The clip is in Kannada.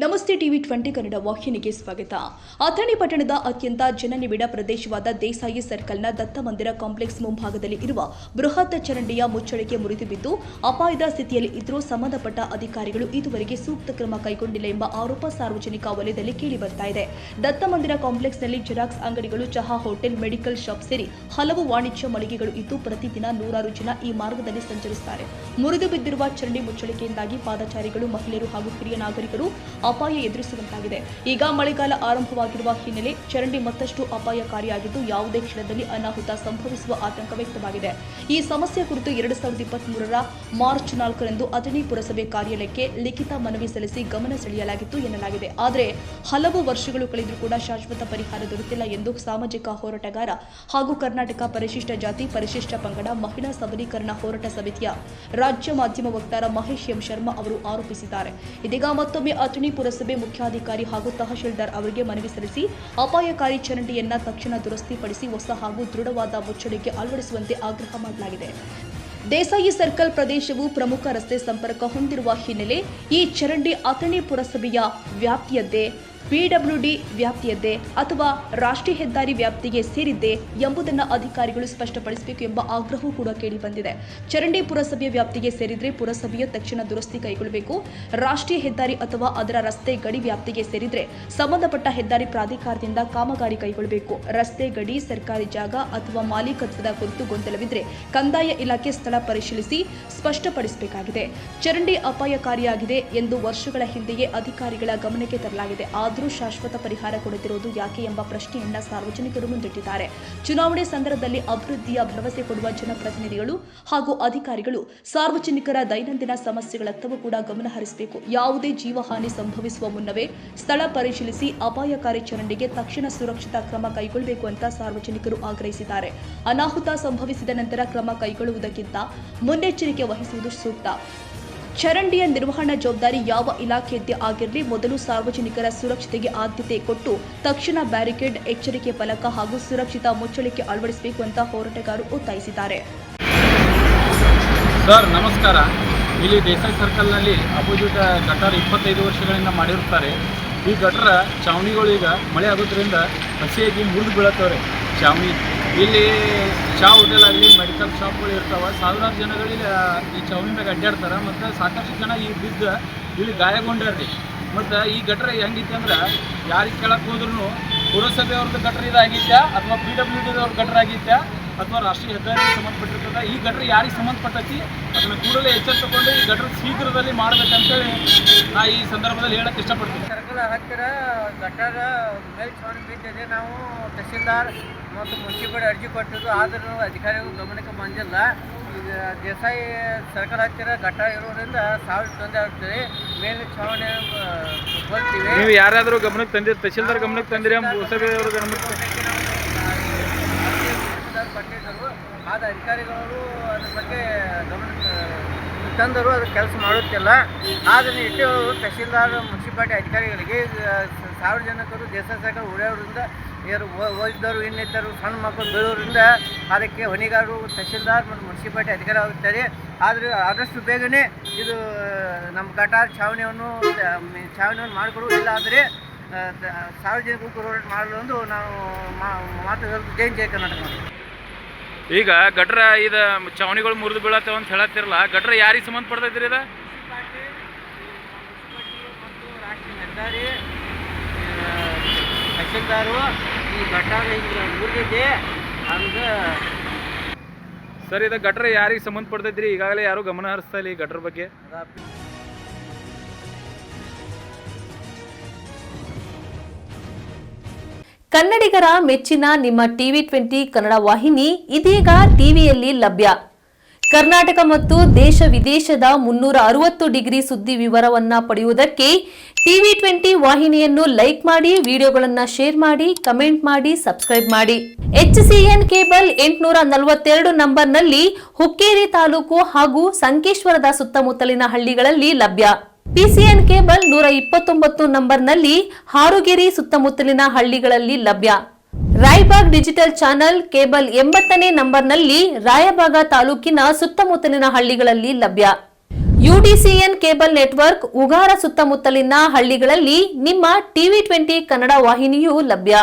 ನಮಸ್ತೆ ಟಿವಿ 20 ಕನ್ನಡ ವಾಹಿನಿಗೆ ಸ್ವಾಗತ. ಅಥಣಿ ಪಟ್ಟಣದ ಅತ್ಯಂತ ಜನನಿಬಿಡ ಪ್ರದೇಶವಾದ ದೇಸಾಯಿ ಸರ್ಕಲ್ನ ದತ್ತ ಮಂದಿರ ಕಾಂಪ್ಲೆಕ್ಸ್ ಮುಂಭಾಗದಲ್ಲಿ ಇರುವ ಬೃಹತ್ ಚರಂಡಿಯ ಮುಚ್ಚಳಿಕೆ ಮುರಿದು ಬಿದ್ದು ಅಪಾಯದ ಸ್ಥಿತಿಯಲ್ಲಿ ಇದ್ದರೂ ಸಂಬಂಧಪಟ್ಟ ಅಧಿಕಾರಿಗಳು ಇದುವರೆಗೆ ಸೂಕ್ತ ಕ್ರಮ ಕೈಗೊಂಡಿಲ್ಲ ಎಂಬ ಆರೋಪ ಸಾರ್ವಜನಿಕ ವಲಯದಲ್ಲಿ ಕೇಳಿಬರ್ತಾ ಇದೆ. ದತ್ತ ಮಂದಿರ ಕಾಂಪ್ಲೆಕ್ಸ್ನಲ್ಲಿ ಜೆರಾಕ್ಸ್ ಅಂಗಡಿಗಳು, ಚಹಾ ಹೋಟೆಲ್, ಮೆಡಿಕಲ್ ಶಾಪ್ ಸೇರಿ ಹಲವು ವಾಣಿಜ್ಯ ಮಳಿಗೆಗಳು ಇದ್ದು ಪ್ರತಿದಿನ ನೂರಾರು ಜನ ಈ ಮಾರ್ಗದಲ್ಲಿ ಸಂಚರಿಸುತ್ತಾರೆ. ಮುರಿದು ಬಿದ್ದಿರುವ ಚರಂಡಿ ಮುಚ್ಚಳಿಕೆಯಿಂದಾಗಿ ಪಾದಚಾರಿಗಳು, ಮಹಿಳೆಯರು ಹಾಗೂ ಹಿರಿಯ ನಾಗರಿಕರು ಅಪಾಯ ಎದುರಿಸುವಂತಾಗಿದೆ. ಈಗ ಮಳೆಗಾಲ ಆರಂಭವಾಗಿರುವ ಹಿನ್ನೆಲೆ ಚರಂಡಿ ಮತ್ತಷ್ಟು ಅಪಾಯಕಾರಿಯಾಗಿದ್ದು ಯಾವುದೇ ಕ್ಷಣದಲ್ಲಿ ಅನಾಹುತ ಸಂಭವಿಸುವ ಆತಂಕ ವ್ಯಕ್ತವಾಗಿದೆ. ಈ ಸಮಸ್ಯೆ ಕುರಿತು 2023ರ ಮಾರ್ಚ್ 4ರಂದು ಅಥಣಿ ಪುರಸಭೆ ಕಾರ್ಯಾಲಯಕ್ಕೆ ಲಿಖಿತ ಮನವಿ ಸಲ್ಲಿಸಿ ಗಮನ ಸೆಳೆಯಲಾಗಿತ್ತು ಎನ್ನಲಾಗಿದೆ. ಆದರೆ ಹಲವು ವರ್ಷಗಳು ಕಳೆದರೂ ಕೂಡ ಶಾಶ್ವತ ಪರಿಹಾರ ದೊರೆತಿಲ್ಲ ಎಂದು ಸಾಮಾಜಿಕ ಹೋರಾಟಗಾರ ಹಾಗೂ ಕರ್ನಾಟಕ ಪರಿಶಿಷ್ಟ ಜಾತಿ ಪರಿಶಿಷ್ಟ ಪಂಗಡ ಮಹಿಳಾ ಸಬಲೀಕರಣ ಹೋರಾಟ ಸಮಿತಿಯ ರಾಜ್ಯ ಮಾಧ್ಯಮ ವಕ್ತಾರ ಮಹೇಶ್ ಎಂ ಶರ್ಮಾ ಅವರು ಆರೋಪಿಸಿದ್ದಾರೆ. ಇದೀಗ ಮತ್ತೊಮ್ಮೆ ಅಥಣಿ ಪುರಸಭೆ ಮುಖ್ಯಾಧಿಕಾರಿ ಹಾಗೂ ತಹಶೀಲ್ದಾರ್ ಅವರಿಗೆ ಮನವಿ ಸಲ್ಲಿಸಿ ಅಪಾಯಕಾರಿ ಚರಂಡಿಯನ್ನ ತಕ್ಷಣ ದುರಸ್ತಿಪಡಿಸಿ ಹೊಸ ಹಾಗೂ ದೃಢವಾದ ಮುಚ್ಚಳಿಕೆ ಅಳವಡಿಸುವಂತೆ ಆಗ್ರಹ ಮಾಡಲಾಗಿದೆ. ದೇಸಾಯಿ ಸರ್ಕಲ್ ಪ್ರದೇಶವು ಪ್ರಮುಖ ರಸ್ತೆ ಸಂಪರ್ಕ ಹೊಂದಿರುವ ಹಿನ್ನೆಲೆ ಈ ಚರಂಡಿ ಅಥಣಿ ಪುರಸಭೆಯ ವ್ಯಾಪ್ತಿಯದ್ದೇ, ಪಿಡಬ್ಲ್ಯೂಡಿ ವ್ಯಾಪ್ತಿಯದ್ದೇ ಅಥವಾ ರಾಷ್ಟ್ರೀಯ ಹೆದ್ದಾರಿ ವ್ಯಾಪ್ತಿಗೆ ಸೇರಿದ್ದೇ ಎಂಬುದನ್ನು ಅಧಿಕಾರಿಗಳು ಸ್ಪಷ್ಟಪಡಿಸಬೇಕು ಎಂಬ ಆಗ್ರಹವೂ ಕೂಡ ಕೇಳಿಬಂದಿದೆ. ಚರಂಡಿ ಪುರಸಭೆಯ ವ್ಯಾಪ್ತಿಗೆ ಸೇರಿದ್ರೆ ಪುರಸಭೆಯ ತಕ್ಷಣ ದುರಸ್ತಿ ಕೈಗೊಳ್ಳಬೇಕು. ರಾಷ್ಟ್ರೀಯ ಹೆದ್ದಾರಿ ಅಥವಾ ಅದರ ರಸ್ತೆ ಗಡಿ ವ್ಯಾಪ್ತಿಗೆ ಸೇರಿದ್ರೆ ಸಂಬಂಧಪಟ್ಟ ಹೆದ್ದಾರಿ ಪ್ರಾಧಿಕಾರದಿಂದ ಕಾಮಗಾರಿ ಕೈಗೊಳ್ಳಬೇಕು. ರಸ್ತೆ ಗಡಿ, ಸರ್ಕಾರಿ ಜಾಗ ಅಥವಾ ಮಾಲೀಕತ್ವದ ಕುರಿತು ಗೊಂದಲವಿದ್ರೆ ಕಂದಾಯ ಇಲಾಖೆ ಸ್ಥಳ ಪರಿಶೀಲಿಸಿ ಸ್ಪಷ್ಟಪಡಿಸಬೇಕಾಗಿದೆ. ಚರಂಡಿ ಅಪಾಯಕಾರಿಯಾಗಿದೆ ಎಂದು ವರ್ಷಗಳ ಹಿಂದೆಯೇ ಅಧಿಕಾರಿಗಳ ಗಮನಕ್ಕೆ ತರಲಾಗಿದೆ. ಆದರೂ ಶಾಶ್ವತ ಪರಿಹಾರ ಕೊಡುತ್ತಿರುವುದು ಯಾಕೆ ಎಂಬ ಪ್ರಶ್ನೆಯನ್ನ ಸಾರ್ವಜನಿಕರು ಮುಂದಿಟ್ಟಿದ್ದಾರೆ. ಚುನಾವಣೆ ಸಂದರ್ಭದಲ್ಲಿ ಅಭಿವೃದ್ಧಿಯ ಭರವಸೆ ಕೊಡುವ ಜನಪ್ರತಿನಿಧಿಗಳು ಹಾಗೂ ಅಧಿಕಾರಿಗಳು ಸಾರ್ವಜನಿಕರ ದೈನಂದಿನ ಸಮಸ್ಯೆಗಳತ್ತವೂ ಕೂಡ ಗಮನ ಹರಿಸಬೇಕು. ಯಾವುದೇ ಜೀವಹಾನಿ ಸಂಭವಿಸುವ ಮುನ್ನವೇ ಸ್ಥಳ ಪರಿಶೀಲಿಸಿ ಅಪಾಯಕಾರಿ ಚರಂಡಿಗೆ ತಕ್ಷಣ ಸುರಕ್ಷಿತ ಕ್ರಮ ಕೈಗೊಳ್ಳಬೇಕು ಅಂತ ಸಾರ್ವಜನಿಕರು ಆಗ್ರಹಿಸಿದ್ದಾರೆ. ಅನಾಹುತ ಸಂಭವಿಸಿದ ನಂತರ ಕ್ರಮ ಕೈಗೊಳ್ಳುವುದಕ್ಕಿಂತ ಮುನ್ನೆಚ್ಚರಿಕೆ ವಹಿಸುವುದು ಸೂಕ್ತ. ಚರಂಡಿಯ ನಿರ್ವಹಣಾ ಜವಾಬ್ದಾರಿ ಯಾವ ಇಲಾಖೆಯದ್ದೇ ಆಗಿರಲಿ, ಮೊದಲು ಸಾರ್ವಜನಿಕರ ಸುರಕ್ಷತೆಗೆ ಆದ್ಯತೆ ಕೊಟ್ಟು ತಕ್ಷಣ ಬ್ಯಾರಿಕೇಡ್, ಎಚ್ಚರಿಕೆ ಫಲಕ ಹಾಗೂ ಸುರಕ್ಷಿತ ಮುಚ್ಚಳಿಕೆ ಅಳವಡಿಸಬೇಕು ಅಂತ ಹೋರಾಟಗಾರರು ಒತ್ತಾಯಿಸಿದ್ದಾರೆ. ಸರ್ ನಮಸ್ಕಾರ. ಇಲ್ಲಿ ದೇಸಾಯಿ ಸರ್ಕಲ್ನಲ್ಲಿ ಅಪೋಸಿಟ್ ಗಟಾರ್ 25 ವರ್ಷಗಳಿಂದ ಮಾಡಿರುತ್ತಾರೆ. ಈ ಗಟರ ಚಾವಣಿಗಳು ಈಗ ಮಳೆ ಆಗೋದ್ರಿಂದ ಹಸಿಯಾಗಿ ಮುರಿದು ಬೀಳತ್ತವ್ರೆ. ಚಾವಣಿ ಇಲ್ಲಿ ಚಾ ಹೋಟೆಲ್ ಆಗಲಿ, ಮೆಡಿಕಲ್ ಶಾಪ್ಗಳು ಇರ್ತಾವೆ. ಸಾವಿರಾರು ಜನಗಳಿಗೆ ಈ ಚಾವಣಿ ಮ್ಯಾಗ ಅಡ್ಡಾಡ್ತಾರೆ ಮತ್ತು ಸಾಕಷ್ಟು ಜನ ಈ ಬಿದ್ದು ಇಲ್ಲಿ ಗಾಯಗೊಂಡ್ರಿ. ಮತ್ತು ಈ ಗಟ್ರ ಹೆಂಗಿತ್ತು ಅಂದ್ರೆ ಯಾರಿಗೆ ಕೇಳಕ್ಕೆ ಹೋದ್ರೂ ಪುರಸಭೆಯವ್ರದ್ದು ಗಟ್ರ ಇದಾಗಿತ್ತಾ ಅಥವಾ PWDದವ್ರ ಗಟ್ರ ಆಗಿತ್ತಾ ಅಥವಾ ರಾಷ್ಟ್ರೀಯ ಹೆದ್ದಾರಿಗೆ ಸಂಬಂಧಪಟ್ಟಿರ್ತದೆ. ಈ ಗಟ್ರ ಯಾರಿಗೆ ಸಂಬಂಧಪಟ್ಟೈತಿ ಅದನ್ನು ಕೂಡಲೇ ಎಚ್ಚರ ತಗೊಂಡು ಈ ಗಟ್ರ ಶೀಘ್ರದಲ್ಲಿ ಮಾಡಬೇಕಂತೇಳಿ ನಾ ಈ ಸಂದರ್ಭದಲ್ಲಿ ಹೇಳಕ್ಕೆ ಇಷ್ಟಪಡ್ತೀನಿ. ಸರ್ಕಲ್ ಹತ್ತಿರ ಗಟಾರ ಮೇಲ್ಛಾವಣಿ ಬಿದ್ದಿದೆ. ನಾವು ತಹಸೀಲ್ದಾರ್ ಮತ್ತು ಮುನ್ಸಿಪಲ್ ಅರ್ಜಿ ಕೊಟ್ಟಿದ್ದು, ಆದರೂ ಅಧಿಕಾರಿಗಳು ಗಮನಕ್ಕೆ ಬಂದಿಲ್ಲ. ಈಗ ದೇಸಾಯಿ ಸರ್ಕಲ್ ಹತ್ತಿರ ಗಟಾರ ಇರೋದ್ರಿಂದ ಸಾವಿರ ತೊಂದರೆ ಆಗ್ತದೆ. ಮೇಲ್ಛಾವಣಿ ಕೊಡ್ತೀವಿ. ನೀವು ಯಾರಾದರೂ ಗಮನಕ್ಕೆ ತಂದಿರಿ? ತಹಸೀಲ್ದಾರ್ ಗಮನಕ್ಕೆ ತಂದಿರಿ? ಪುರಸಭೆಯವರು ಗಮನಕ್ಕೆ ಪಟ್ಟಿದ್ದರು. ಆದ ಅಧಿಕಾರಿಗಳು ಅದ್ರ ಬಗ್ಗೆ ಗಮನಕ್ಕೆ ತಂದರು, ಅದು ಕೆಲಸ ಮಾಡುತ್ತಿಲ್ಲ. ಆದರೆ ಇಷ್ಟು ತಹಸೀಲ್ದಾರ್, ಮುನ್ಸಿಪಾಲಿಟಿ ಅಧಿಕಾರಿಗಳಿಗೆ ಸಾರ್ವಜನಿಕರು ದೇಸಾಯಿ ಸರ್ಕಲ್ ಓಡಾಡೋದ್ರಿಂದ ಓದಿದವರು, ಇನ್ನಿದ್ದರು ಸಣ್ಣ ಮಕ್ಕಳು ಬೀಳೋದ್ರಿಂದ ಅದಕ್ಕೆ ಹೊಣೆಗಾರರು ತಹಸೀಲ್ದಾರ್ ಮತ್ತು ಮುನ್ಸಿಪಾಲಿಟಿ ಅಧಿಕಾರಿ ಆಗುತ್ತಾರೆ. ಆದರೆ ಆದಷ್ಟು ಬೇಗನೆ ಇದು ನಮ್ಮ ಗಟಾರ್ ಛಾವಣಿಯನ್ನು ಮಾಡಿಕೊಡುವುದಿಲ್ಲ. ಆದರೆ ಸಾರ್ವಜನಿಕ ಹೋರಾಟ ಮಾಡಲು ನಾವು ಮಾತು ಹೇಳೋದು. ಜೈ ಕರ್ನಾಟಕ. ಈಗ ಗಟ್ರ ಇದು ಚಾವಣಿಗಳು ಮುರಿದು ಬೀಳತ್ತವ ಅಂತ ಹೇಳತ್ತಿರಲ್ಲ, ಗಟ್ರ ಯಾರಿಗೆ ಸಂಬಂಧಪಡ್ತೈತ್ರಿ? ಇದು ಮತ್ತು ರಾಷ್ಟ್ರೀಯ ಹೆದ್ದಾರಿ ತಹಸೀಲ್ದಾರು ಈ ಗಟಾರ ಹಿಂಗೆ ಮುರಿದಿದೆ ಹಂಗೆ. ಸರ್, ಇದು ಗಟ್ರ ಯಾರಿಗೆ ಸಂಬಂಧಪಡ್ತೈತ್ರಿ? ಈಗಾಗಲೇ ಯಾರು ಗಮನ ಹರಿಸ್ತಾ ಇಲ್ಲ ಈ ಗಟ್ರ ಬಗ್ಗೆ. ಕನ್ನಡಿಗರ ಮೆಚ್ಚಿನ ನಿಮ್ಮ ಟಿವಿ 20 ಕನ್ನಡ ವಾಹಿನಿ ಇದೀಗ ಟಿವಿಯಲ್ಲಿ ಲಭ್ಯ. ಕರ್ನಾಟಕ ಮತ್ತು ದೇಶ ವಿದೇಶದ 360 ಡಿಗ್ರಿ ಸುದ್ದಿ ವಿವರವನ್ನ ಪಡೆಯುವುದಕ್ಕೆ ಟಿವಿ 20 ವಾಹಿನಿಯನ್ನು ಲೈಕ್ ಮಾಡಿ, ವಿಡಿಯೋಗಳನ್ನು ಶೇರ್ ಮಾಡಿ, ಕಮೆಂಟ್ ಮಾಡಿ, ಸಬ್ಸ್ಕ್ರೈಬ್ ಮಾಡಿ. HCN ಕೇಬಲ್ 842 ನಂಬರ್ನಲ್ಲಿ ಹುಕ್ಕೇರಿ ತಾಲೂಕು ಹಾಗೂ ಸಂಕೇಶ್ವರದ ಸುತ್ತಮುತ್ತಲಿನ ಹಳ್ಳಿಗಳಲ್ಲಿ ಲಭ್ಯ. PCN ಕೇಬಲ್ 129 ನಂಬರ್ನಲ್ಲಿ ಹಾರುಗೆರೆ ಸುತ್ತಮುತ್ತಲಿನ ಹಳ್ಳಿಗಳಲ್ಲಿ ಲಭ್ಯ. ರಾಯಬಾಗ್ ಡಿಜಿಟಲ್ ಚಾನೆಲ್ ಕೇಬಲ್ 80ನೇ ನಂಬರ್ನಲ್ಲಿ ರಾಯಬಾಗ ತಾಲೂಕಿನ ಸುತ್ತಮುತ್ತಲಿನ ಹಳ್ಳಿಗಳಲ್ಲಿ ಲಭ್ಯ. ಯುಡಿಸಿಎನ್ ಕೇಬಲ್ ನೆಟ್ವರ್ಕ್ ಉಗಾರ ಸುತ್ತಮುತ್ತಲಿನ ಹಳ್ಳಿಗಳಲ್ಲಿ ನಿಮ್ಮ ಟಿವಿ 20 ಕನ್ನಡ ವಾಹಿನಿಯೂ ಲಭ್ಯ.